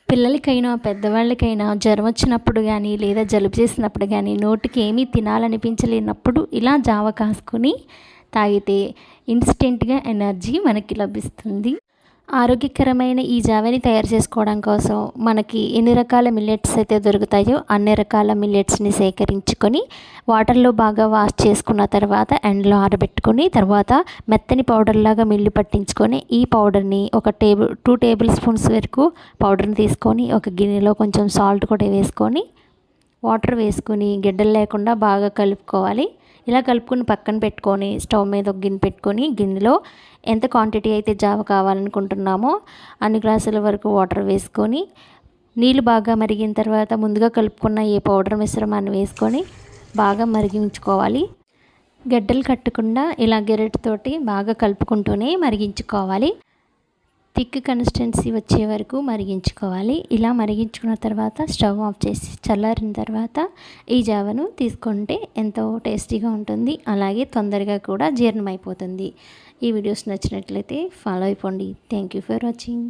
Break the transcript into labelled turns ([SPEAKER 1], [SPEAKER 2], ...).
[SPEAKER 1] పిల్లలకైనా పెద్దవాళ్ళకైనా జ్వరం వచ్చినప్పుడు కానీ లేదా జలుబు చేసినప్పుడు కానీ నోటికి ఏమీ తినాలనిపించలేనప్పుడు ఇలా జావ కాసుకొని తాగితే ఇన్స్టెంట్గా ఎనర్జీ మనకి లభిస్తుంది. ఆరోగ్యకరమైన ఈ జావని తయారు చేసుకోవడం కోసం మనకి ఎన్ని రకాల మిల్లెట్స్ అయితే దొరుకుతాయో అన్ని రకాల మిల్లెట్స్ని సేకరించుకొని వాటర్లో బాగా వాష్ చేసుకున్న తర్వాత ఎండలో ఆరబెట్టుకొని తర్వాత మెత్తని పౌడర్ లాగా మిల్లి పట్టించుకొని ఈ పౌడర్ని ఒక 2 టేబుల్ స్పూన్స్ వరకు పౌడర్ని తీసుకొని ఒక గిన్నెలో కొంచెం సాల్ట్ కూడా వేసుకొని వాటర్ వేసుకొని గిడ్డలు లేకుండా బాగా కలుపుకోవాలి. ఇలా కలుపుకొని పక్కన పెట్టుకొని స్టవ్ మీద ఒక గిన్నె పెట్టుకొని గిన్నెలో ఎంత క్వాంటిటీ అయితే జావ కావాలనుకుంటున్నామో అన్ని గ్లాసుల వరకు వాటర్ వేసుకొని నీళ్ళు బాగా మరిగిన తర్వాత ముందుగా కలుపుకున్న ఈ పౌడర్ మిశ్రమాన్ని వేసుకొని బాగా మరిగించుకోవాలి. గడ్డలు కట్టకుండా ఇలా గెరటితోటి బాగా కలుపుకుంటూనే మరిగించుకోవాలి. థిక్ కన్సిస్టెన్సీ వచ్చే వరకు మరిగించుకోవాలి. ఇలా మరిగించుకున్న తర్వాత స్టవ్ ఆఫ్ చేసి చల్లారిన తర్వాత ఈ జావను తీసుకుంటే ఎంతో టేస్టీగా ఉంటుంది. అలాగే తొందరగా కూడా జీర్ణమైపోతుంది. ఈ వీడియోస్ నచ్చినట్లయితే ఫాలో అయిపోండి. Thank you for watching.